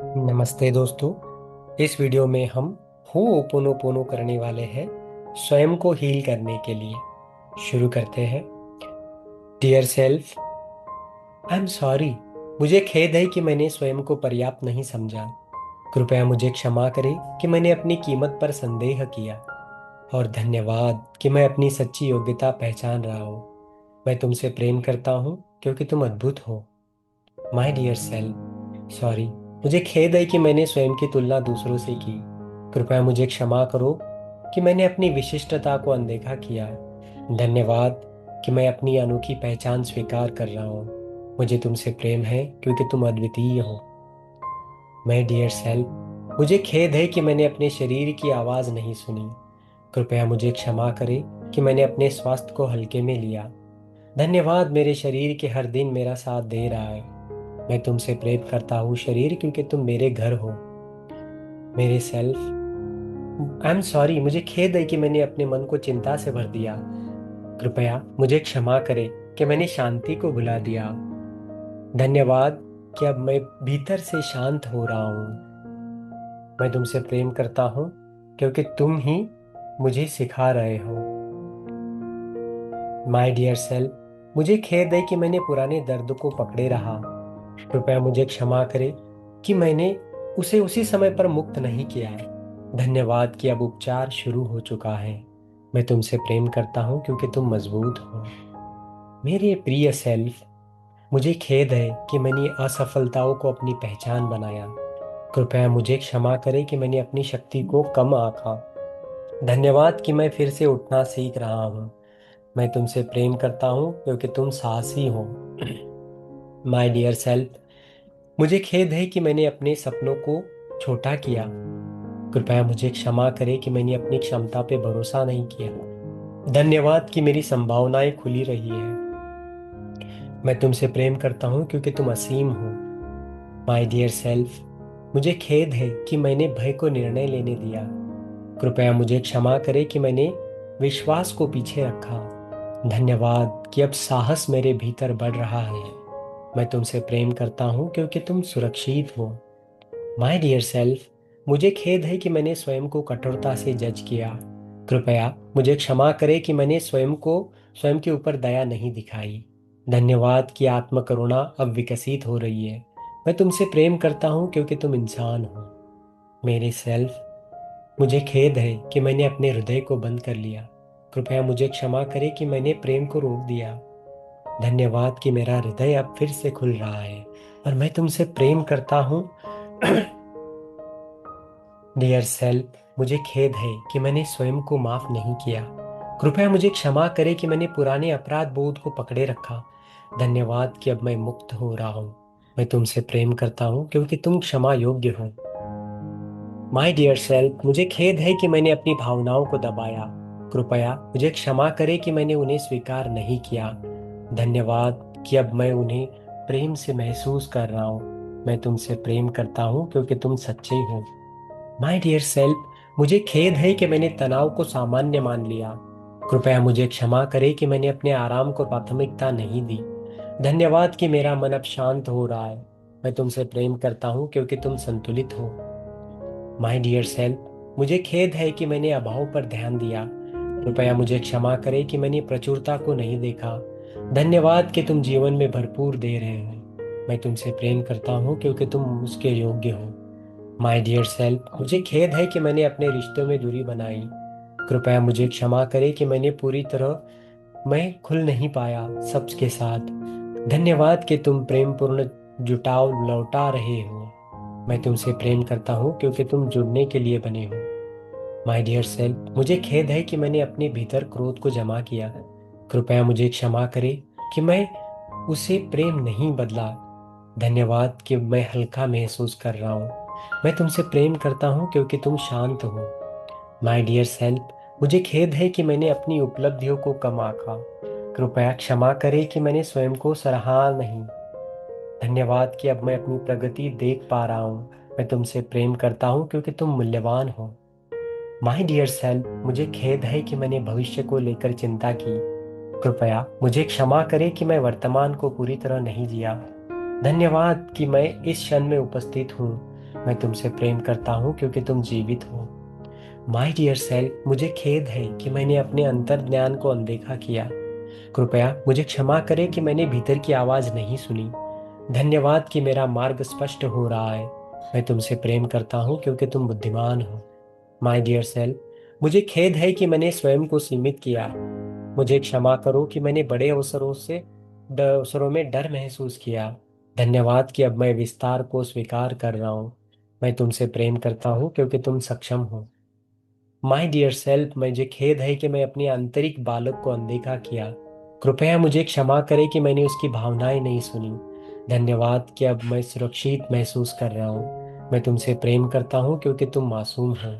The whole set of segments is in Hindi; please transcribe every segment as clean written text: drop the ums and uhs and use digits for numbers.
नमस्ते दोस्तों। इस वीडियो में हम होओपोनोपोनो करने वाले हैं स्वयं को हील करने के लिए। शुरू करते हैं। Dear self, I am sorry. मुझे खेद है कि मैंने स्वयं को पर्याप्त नहीं समझा। कृपया मुझे क्षमा करें कि मैंने अपनी कीमत पर संदेह किया। और धन्यवाद कि मैं अपनी सच्ची योग्यता पहचान रहा हूँ। मैं तुमसे प्रेम करता हूँ क्योंकि तुम अद्भुत हो। My dear self, sorry. मुझे खेद है कि मैंने स्वयं की तुलना दूसरों से की। कृपया मुझे क्षमा करो कि मैंने अपनी विशिष्टता को अनदेखा किया। धन्यवाद कि मैं अपनी अनोखी पहचान स्वीकार कर रहा हूँ। मुझे तुमसे प्रेम है क्योंकि तुम अद्वितीय हो। माय डियर सेल्फ, मुझे खेद है कि मैंने अपने शरीर की आवाज़ नहीं सुनी। कृपया मुझे क्षमा करें कि मैंने अपने स्वास्थ्य को हल्के में लिया। धन्यवाद, मेरे शरीर के हर दिन मेरा साथ दे रहा है। मैं तुमसे प्रेम करता हूँ शरीर, क्योंकि तुम मेरे घर हो। मेरे सेल्फ, आई एम सॉरी। मुझे खेद है कि मैंने अपने मन को चिंता से भर दिया। कृपया मुझे क्षमा करें कि मैंने शांति को भुला दिया। धन्यवाद कि अब मैं भीतर से शांत हो रहा हूँ। मैं तुमसे प्रेम करता हूँ क्योंकि तुम ही मुझे सिखा रहे हो। माय डियर सेल्फ, मुझे खेद है कि मैंने पुराने दर्द को पकड़े रहा। कृपया मुझे क्षमा करें कि मैंने उसे उसी समय पर मुक्त नहीं किया है। धन्यवाद कि अब उपचार शुरू हो चुका है। मैं तुमसे प्रेम करता हूँ क्योंकि तुम मजबूत हो। मेरे प्रिय सेल्फ, मुझे खेद है कि मैंने असफलताओं को अपनी पहचान बनाया। कृपया मुझे क्षमा करें कि मैंने अपनी शक्ति को कम आंका। धन्यवाद कि मैं फिर से उठना सीख रहा हूँ। मैं तुमसे प्रेम करता हूँ क्योंकि तुम साहसी हो। माय डियर सेल्फ, मुझे खेद है कि मैंने अपने सपनों को छोटा किया। कृपया मुझे क्षमा करें कि मैंने अपनी क्षमता पे भरोसा नहीं किया। धन्यवाद कि मेरी संभावनाएं खुली रही है। मैं तुमसे प्रेम करता हूँ क्योंकि तुम असीम हो। माय डियर सेल्फ, मुझे खेद है कि मैंने भय को निर्णय लेने दिया। कृपया मुझे क्षमा करें कि मैंने विश्वास को पीछे रखा। धन्यवाद कि अब साहस मेरे भीतर बढ़ रहा है। मैं तुमसे प्रेम करता हूँ क्योंकि तुम सुरक्षित हो। माय डियर सेल्फ, मुझे खेद है कि मैंने स्वयं को कठोरता से जज किया। कृपया मुझे क्षमा करें कि मैंने स्वयं के ऊपर दया नहीं दिखाई। धन्यवाद कि आत्म करुणा अब विकसित हो रही है। मैं तुमसे प्रेम करता हूँ क्योंकि तुम इंसान हो। मेरे सेल्फ, मुझे खेद है कि मैंने अपने हृदय को बंद कर लिया। कृपया मुझे क्षमा करें कि मैंने प्रेम को रोक दिया। धन्यवाद कि मेरा हृदय अब फिर से खुल रहा है और मैं तुमसे प्रेम करता हूँ। डियर सेल्फ, मुझे खेद है कि मैंने स्वयं को माफ नहीं किया। कृपया मुझे क्षमा करें कि मैंने पुराने अपराध बोध को पकड़े रखा। धन्यवाद कि अब मैं मुक्त हो रहा हूँ। मैं तुमसे प्रेम करता हूँ क्योंकि तुम क्षमा योग्य हो। माय डियर सेल्फ, मुझे खेद है कि मैंने अपनी भावनाओं को दबाया। कृपया मुझे क्षमा करें कि मैंने उन्हें स्वीकार नहीं किया। धन्यवाद कि अब मैं उन्हें प्रेम से महसूस कर रहा हूँ। मैं तुमसे प्रेम करता हूँ क्योंकि तुम सच्चे हो। माय डियर सेल्फ, मुझे खेद है कि मैंने तनाव को सामान्य मान लिया। कृपया मुझे क्षमा करें कि मैंने अपने आराम को प्राथमिकता नहीं दी। धन्यवाद कि मेरा मन अब शांत हो रहा है। मैं तुमसे प्रेम करता हूँ क्योंकि तुम संतुलित हो। माय डियर सेल्फ, मुझे खेद है कि मैंने अभाव पर ध्यान दिया। कृपया मुझे क्षमा करें कि मैंने प्रचुरता को नहीं देखा। धन्यवाद कि तुम जीवन में भरपूर दे रहे हो। मैं तुमसे प्रेम करता हूँ क्योंकि तुम उसके योग्य हो। माय डियर सेल्फ, मुझे खेद है कि मैंने अपने रिश्तों में दूरी बनाई। कृपया मुझे क्षमा करें कि मैंने पूरी तरह मैं खुल नहीं पाया सबके साथ। धन्यवाद कि तुम प्रेमपूर्ण जुटाव लौटा रहे हो। मैं तुमसे प्रेम करता हूँ क्योंकि तुम जुड़ने के लिए बने हो। माय डियर सेल्फ, मुझे खेद है कि मैंने अपने भीतर क्रोध को जमा किया। कृपया मुझे क्षमा करें कि मैं उसे प्रेम नहीं बदला। धन्यवाद कि मैं हल्का महसूस कर रहा हूँ। मैं तुमसे प्रेम करता हूँ क्योंकि तुम शांत हो। माय डियर सेल्फ, मुझे खेद है कि मैंने अपनी उपलब्धियों को कम आंका। कृपया क्षमा करें कि मैंने स्वयं को सराहा नहीं। धन्यवाद कि अब मैं अपनी प्रगति देख पा रहा हूँ। मैं तुमसे प्रेम करता हूँ क्योंकि तुम मूल्यवान हो। माय डियर सेल्फ, मुझे खेद है कि मैंने भविष्य को लेकर चिंता की। कृपया मुझे क्षमा करें कि मैं वर्तमान को पूरी तरह नहीं जिया। धन्यवाद कि मैं इस क्षण में उपस्थित हूँ। मैं तुमसे प्रेम करता हूँ क्योंकि तुम जीवित हो। माय डियर सेल्फ, मुझे खेद है कि मैंने अपने अंतर्ज्ञान को अनदेखा किया। कृपया मुझे क्षमा करें कि मैंने भीतर की आवाज़ नहीं सुनी। धन्यवाद कि मेरा मार्ग स्पष्ट हो रहा है। मैं तुमसे प्रेम करता हूँ क्योंकि तुम बुद्धिमान हो। माय डियर सेल्फ, मुझे खेद है कि मैंने स्वयं को सीमित किया। मुझे क्षमा करो कि मैंने बड़े अवसरों में डर महसूस किया। धन्यवाद कि अब मैं विस्तार को स्वीकार कर रहा हूँ। मैं तुमसे प्रेम करता हूँ क्योंकि तुम सक्षम हो। माय डियर सेल्फ, मुझे खेद है कि मैं अपने आंतरिक बालक को अनदेखा किया। कृपया मुझे क्षमा करें कि मैंने उसकी भावनाएं नहीं सुनी। धन्यवाद कि अब मैं सुरक्षित महसूस कर रहा हूँ। मैं तुमसे प्रेम करता हूँ क्योंकि तुम मासूम हो।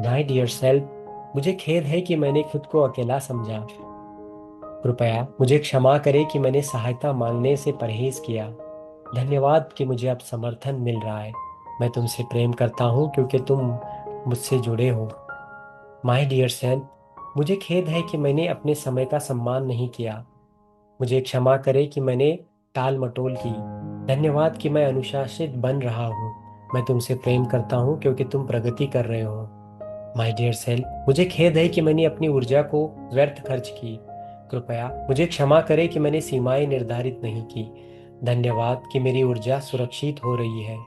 माय डियर सेल्फ, मुझे खेद है कि मैंने खुद को अकेला समझा। कृपया मुझे क्षमा करें कि मैंने सहायता मांगने से परहेज किया। धन्यवाद कि मुझे अब समर्थन मिल रहा है। मैं तुमसे प्रेम करता हूँ क्योंकि तुम मुझसे जुड़े हो। माय डियर सेल्फ, मुझे खेद है कि मैंने अपने समय का सम्मान नहीं किया। मुझे क्षमा करें कि मैंने टाल मटोल की। धन्यवाद कि मैं अनुशासित बन रहा हूँ। मैं तुमसे प्रेम करता हूँ क्योंकि तुम प्रगति कर रहे हो। माय डियर सेल्फ, मुझे खेद है कि मैंने अपनी ऊर्जा को व्यर्थ खर्च की। कृपया मुझे क्षमा करें कि मैंने सीमाएं निर्धारित नहीं की। धन्यवाद कि मेरी ऊर्जा सुरक्षित हो रही है।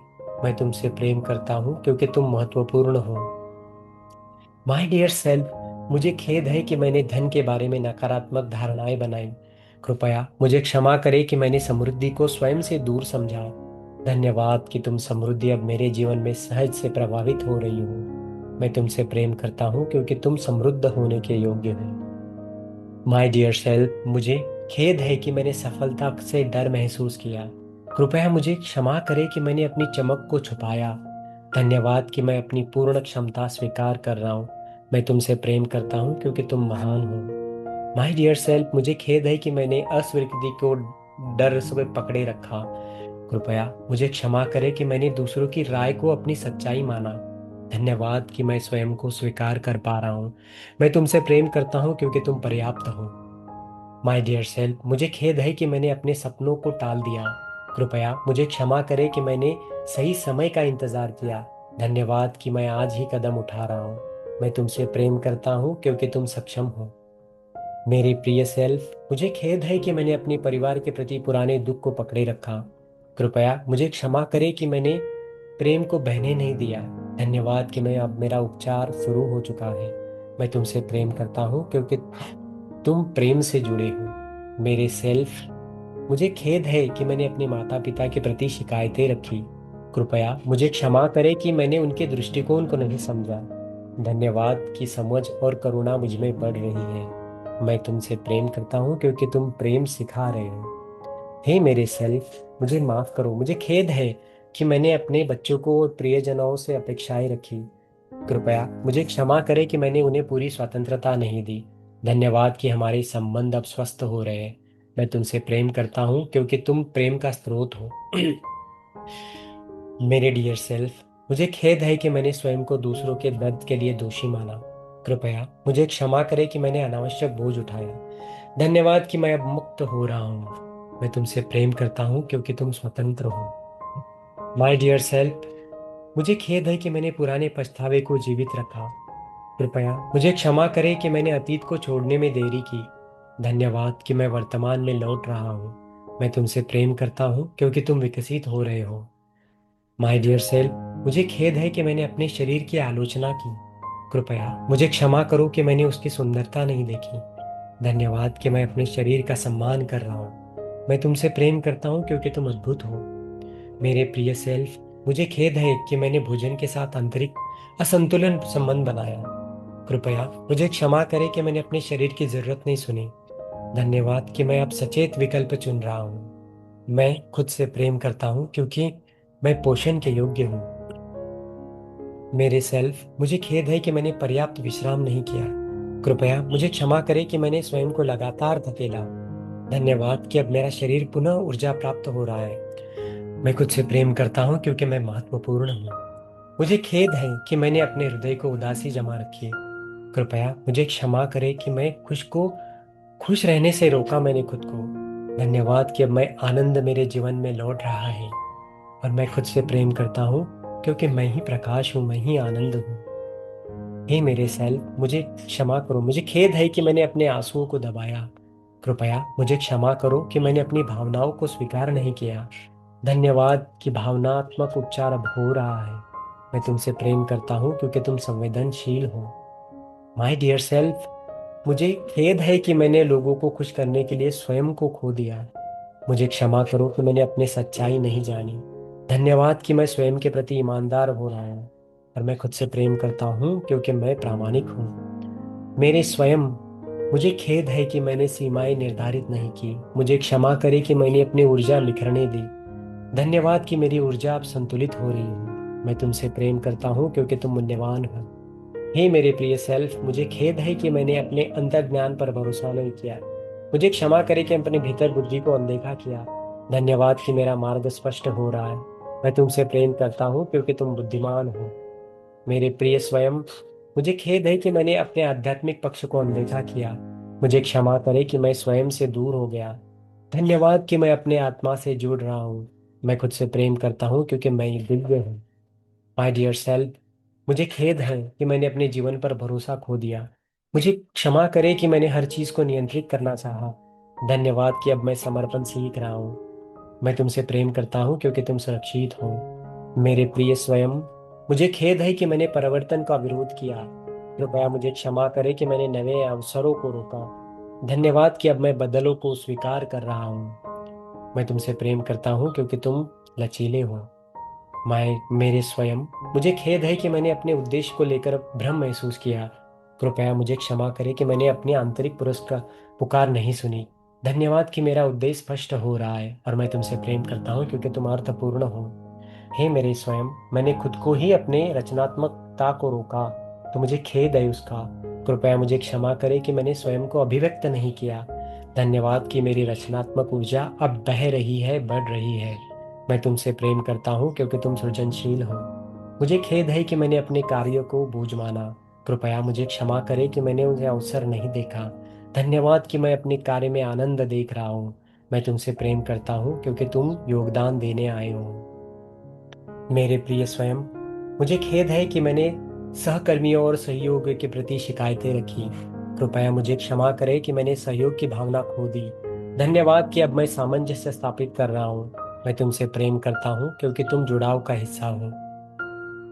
मैं तुमसे प्रेम करता हूँ क्योंकि तुम महत्वपूर्ण हो। माय डियर सेल्फ, मुझे खेद है कि मैंने धन के बारे में नकारात्मक धारणाएं बनाई। कृपया मुझे क्षमा करें कि मैंने समृद्धि को स्वयं से दूर समझा। धन्यवाद कि तुम समृद्धि अब मेरे जीवन में सहज से प्रभावित हो रही हो। मैं तुमसे प्रेम करता हूँ क्योंकि तुम समृद्ध होने के योग्य हो। माय डियर सेल्फ, मुझे खेद है कि मैंने सफलता से डर महसूस किया। कृपया मुझे क्षमा करें कि मैंने अपनी चमक को छुपाया। धन्यवाद कि मैं अपनी पूर्ण क्षमता स्वीकार कर रहा हूँ। मैं तुमसे प्रेम करता हूँ क्योंकि तुम महान हो। माय डियर सेल्फ, मुझे खेद है कि मैंने अस्वीकृति को डर से पकड़े रखा। कृपया मुझे क्षमा करें कि मैंने दूसरों की राय को अपनी सच्चाई माना। धन्यवाद कि मैं स्वयं को स्वीकार कर पा रहा हूँ। मैं तुमसे प्रेम करता हूँ क्योंकि तुम पर्याप्त हो। माय डियर सेल्फ, मुझे खेद है कि मैंने अपने सपनों को टाल दिया। कृपया मुझे क्षमा करें कि मैंने सही समय का इंतजार किया। धन्यवाद कि मैं आज ही कदम उठा रहा हूँ। मैं तुमसे प्रेम करता हूँ क्योंकि तुम सक्षम हो। मेरे प्रिय सेल्फ, मुझे खेद है कि मैंने अपने परिवार के प्रति पुराने दुख को पकड़े रखा। कृपया मुझे क्षमा करें कि मैंने प्रेम को बहने नहीं दिया। धन्यवाद कि मैं अब मेरा उपचार शुरू हो चुका है। मैं तुमसे प्रेम करता हूँ क्योंकि तुम प्रेम से जुड़े हो। मेरे सेल्फ, मुझे खेद है कि मैंने अपने माता पिता के प्रति शिकायतें रखी। कृपया मुझे क्षमा करें कि मैंने उनके दृष्टिकोण को नहीं समझा। धन्यवाद कि समझ और करुणा मुझ में बढ़ रही है। मैं तुमसे प्रेम करता हूँ क्योंकि तुम प्रेम सिखा रहे हो। हे मेरे सेल्फ, मुझे माफ करो। मुझे खेद है कि मैंने अपने बच्चों को और प्रियजनों से अपेक्षाएं रखी। कृपया मुझे क्षमा करें कि मैंने उन्हें पूरी स्वतंत्रता नहीं दी। धन्यवाद कि हमारे संबंध अब स्वस्थ हो रहे हैं। मैं तुमसे प्रेम करता हूँ क्योंकि तुम प्रेम का स्रोत हो। मेरे डियर सेल्फ, मुझे खेद है कि मैंने स्वयं को दूसरों के दर्द के लिए दोषी माना। कृपया मुझे क्षमा करें कि मैंने अनावश्यक बोझ उठाया। धन्यवाद कि मैं अब मुक्त हो रहा हूँ। मैं तुमसे प्रेम करता हूँ क्योंकि तुम स्वतंत्र हो। माय डियर सेल्फ, मुझे खेद है कि मैंने पुराने पछतावे को जीवित रखा। कृपया मुझे क्षमा करें कि मैंने अतीत को छोड़ने में देरी की। धन्यवाद कि मैं वर्तमान में लौट रहा हूँ। मैं तुमसे प्रेम करता हूँ क्योंकि तुम विकसित हो रहे हो। माय डियर सेल्फ, मुझे खेद है कि मैंने अपने शरीर की आलोचना की। कृपया मुझे क्षमा करो कि मैंने उसकी सुंदरता नहीं देखी। धन्यवाद कि मैं अपने शरीर का सम्मान कर रहा हूँ। मैं तुमसे प्रेम करता हूँ क्योंकि तुम अद्भुत हो। मेरे प्रिय सेल्फ, मुझे खेद है कि मैंने भोजन के साथ आंतरिक असंतुलन संबंध बनाया। कृपया मुझे क्षमा करें कि मैंने अपने शरीर की जरूरत नहीं सुनी। धन्यवाद कि मैं अब सचेत विकल्प चुन रहा हूँ। मैं खुद से प्रेम करता हूँ क्योंकि मैं पोषण के योग्य हूँ। मेरे सेल्फ, मुझे खेद है कि मैंने पर्याप्त विश्राम नहीं किया। कृपया मुझे क्षमा करें कि मैंने स्वयं को लगातार धकेला। धन्यवाद कि अब मेरा शरीर पुनः ऊर्जा प्राप्त हो रहा है। मैं खुद से प्रेम करता हूँ क्योंकि मैं महत्वपूर्ण हूँ। मुझे खेद है कि मैंने अपने हृदय को उदासी जमा रखी है। कृपया मुझे क्षमा करें कि मैं खुश रहने से रोका मैंने खुद को। धन्यवाद कि अब मैं आनंद मेरे जीवन में लौट रहा है। और मैं खुद से प्रेम करता हूँ क्योंकि मैं ही प्रकाश हूँ, मैं ही आनंद हूँ। हे मेरे सेल्फ, मुझे क्षमा करो, मुझे खेद है कि मैंने अपने आंसुओं को दबाया। कृपया मुझे क्षमा करो कि मैंने अपनी भावनाओं को स्वीकार नहीं किया। धन्यवाद कि भावनात्मक उपचार अब हो रहा है। मैं तुमसे प्रेम करता हूँ क्योंकि तुम संवेदनशील हो। माय डियर सेल्फ, मुझे खेद है कि मैंने लोगों को खुश करने के लिए स्वयं को खो दिया। मुझे क्षमा करो कि मैंने अपनी सच्चाई नहीं जानी। धन्यवाद कि मैं स्वयं के प्रति ईमानदार हो रहा हूँ। और मैं खुद से प्रेम करता हूँ क्योंकि मैं प्रामाणिक हूँ। मेरे स्वयं, मुझे खेद है कि मैंने सीमाएं निर्धारित नहीं की। मुझे क्षमा करे कि मैंने अपनी ऊर्जा बिखरने दी। धन्यवाद कि मेरी ऊर्जा अब संतुलित हो रही है। मैं तुमसे प्रेम करता हूँ क्योंकि तुम मूल्यवान हो। हे मेरे प्रिय सेल्फ, मुझे खेद है कि मैंने अपने अंतर्ज्ञान पर भरोसा नहीं किया। मुझे क्षमा करे कि अपने भीतर बुद्धि को अनदेखा किया। धन्यवाद कि मेरा मार्ग स्पष्ट हो रहा है। मैं तुमसे प्रेम करता हूँ क्योंकि तुम बुद्धिमान हो। मेरे प्रिय स्वयं, मुझे खेद है कि मैंने अपने आध्यात्मिक पक्ष को अनदेखा किया। मुझे क्षमा करे कि मैं स्वयं से दूर हो गया। धन्यवाद कि मैं अपने आत्मा से जुड़ रहा हूँ। मैं खुद से प्रेम करता हूँ क्योंकि मैं दिव्य हूँ। माय डियर सेल्फ, मुझे खेद है कि मैंने अपने जीवन पर भरोसा खो दिया। मुझे क्षमा करे कि मैंने हर चीज को नियंत्रित करना चाहा। धन्यवाद कि अब मैं समर्पण सीख रहा हूँ। मैं तुमसे प्रेम करता हूँ क्योंकि तुम सुरक्षित हो। मेरे प्रिय स्वयं, मुझे खेद है कि मैंने परिवर्तन का विरोध किया। कृपया मुझे क्षमा करे कि मैंने नए अवसरों को रोका। धन्यवाद कि अब मैं बदलों को स्वीकार कर रहा हूँ। मैं तुमसे प्रेम करता हूँ क्योंकि तुम लचीले हो। मेरे स्वयं, मुझे खेद है कि मैंने अपने उद्देश्य को लेकर भ्रम महसूस किया। कृपया मुझे क्षमा करें कि मैंने अपनी आंतरिक पुरस्कार पुकार नहीं सुनी। धन्यवाद कि मेरा उद्देश्य स्पष्ट हो रहा है और मैं तुमसे प्रेम करता हूँ क्योंकि तुम अर्थपूर्ण हो। हे मेरे स्वयं, मैंने खुद को ही अपने रचनात्मकता को रोका, तो मुझे खेद है उसका। कृपया मुझे क्षमा करें कि मैंने स्वयं को अभिव्यक्त नहीं किया। धन्यवाद कि मेरी रचनात्मक ऊर्जा अब बह रही है, बढ़ रही है। मैं तुमसे प्रेम करता हूँ क्योंकि तुम सृजनशील हो। मुझे खेद है कि मैंने अपने कार्यों को बोझ माना। कृपया मुझे क्षमा करें कि मैंने उन्हें अवसर नहीं देखा। धन्यवाद कि मैं अपने कार्य में आनंद देख रहा हूँ। मैं तुमसे प्रेम करता हूँ क्योंकि तुम योगदान देने आए हो। मेरे प्रिय स्वयं, मुझे खेद है कि मैंने सहकर्मियों और सहयोग के प्रति शिकायतें रखी। कृपया मुझे क्षमा करें कि मैंने सहयोग की भावना खो दी। धन्यवाद कि अब मैं सामंजस्य स्थापित कर रहा हूँ। मैं तुमसे प्रेम करता हूँ क्योंकि तुम जुड़ाव का हिस्सा हो।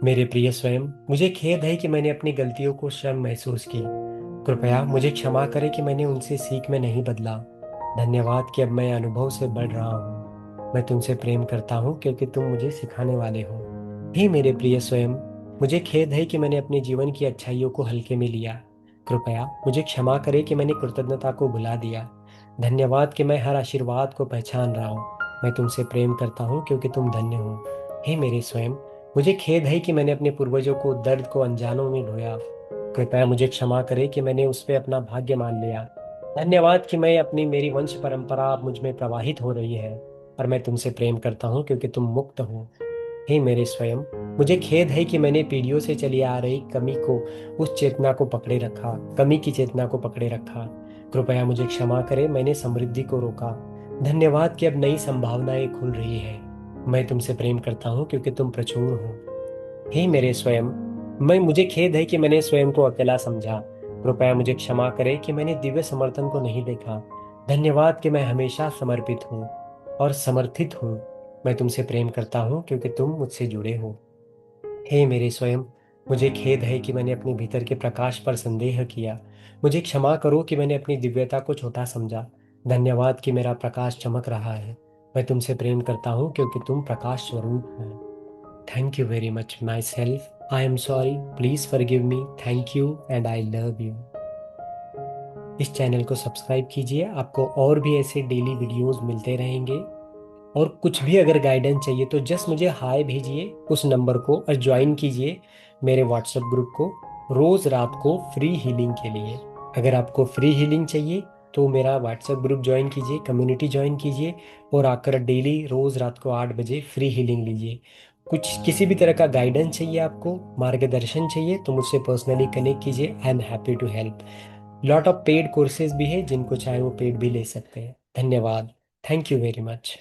मेरे प्रिय स्वयं, मुझे खेद है कि मैंने अपनी गलतियों को शर्म महसूस की। कृपया मुझे क्षमा करें कि मैंने उनसे सीख में नहीं बदला। धन्यवाद कि अब मैं अनुभव से बढ़ रहा हूँ। मैं तुमसे प्रेम करता हूँ क्योंकि तुम मुझे सिखाने वाले हो। हे मेरे प्रिय स्वयं, मुझे खेद है कि मैंने अपने जीवन की अच्छाइयों को हल्के में लिया। कृपया मुझे क्षमा करें कि मैंने कृतज्ञता को भुला दिया। धन्यवाद कि मैं हर आशीर्वाद को पहचान रहा हूँ। मैं तुमसे प्रेम करता हूँ क्योंकि तुम धन्य हो। हे मेरे स्वयं, मुझे खेद है कि मैंने अपने पूर्वजों को दर्द को अनजानों में ढोया। कृपया मुझे क्षमा करें कि मैंने उस पे अपना भाग्य मान लिया। धन्यवाद कि मैं अपनी मेरी वंश परंपरा अब मुझ में प्रवाहित हो रही है। और मैं तुमसे प्रेम करता हूँ क्योंकि तुम मुक्त हो। हे मेरे स्वयं, मुझे खेद है कि मैंने पीढ़ियों से चली आ रही कमी को उस चेतना को पकड़े रखा कमी की चेतना को पकड़े रखा। कृपया मुझे क्षमा करें, मैंने समृद्धि को रोका। धन्यवाद कि अब नई संभावनाएं खुल रही है। मैं तुमसे प्रेम करता हूँ क्योंकि तुम प्रचुर हो। हे मेरे स्वयं, मैं मुझे खेद है कि मैंने स्वयं को अकेला समझा। कृपया मुझे क्षमा करें कि मैंने दिव्य समर्थन को नहीं देखा। धन्यवाद कि मैं हमेशा समर्पित हूँ और समर्थित हूँ। मैं तुमसे प्रेम करता हूँ क्योंकि तुम मुझसे जुड़े हो। हे मेरे स्वयं, मुझे खेद है कि मैंने अपने भीतर के प्रकाश पर संदेह किया। मुझे क्षमा करो कि मैंने अपनी दिव्यता को छोटा समझा। धन्यवाद कि मेरा प्रकाश चमक रहा है। मैं तुमसे प्रेम करता हूँ क्योंकि तुम प्रकाश स्वरूप हो। Thank you very much, myself. I am sorry. Please forgive me. Thank you and I love you. इस चैनल को सब्सक्राइब कीजिए, आपको और भी ऐसे डेली वीडियोस मिलते रहेंगे। और कुछ भी अगर गाइडेंस चाहिए तो जस्ट मुझे हाय भेजिए उस नंबर को और ज्वाइन कीजिए मेरे व्हाट्सएप ग्रुप को रोज रात को फ्री हीलिंग के लिए। अगर आपको फ्री हीलिंग चाहिए तो मेरा व्हाट्सएप ग्रुप ज्वाइन कीजिए, कम्युनिटी ज्वाइन कीजिए और आकर डेली रोज रात को 8 बजे फ्री हीलिंग लीजिए। कुछ किसी भी तरह का गाइडेंस चाहिए, आपको मार्गदर्शन चाहिए तो मुझसे पर्सनली कनेक्ट कीजिए। I am happy to help. Lot of paid courses भी है, जिनको चाहे वो पेड भी ले सकते हैं। धन्यवाद। Thank you very much.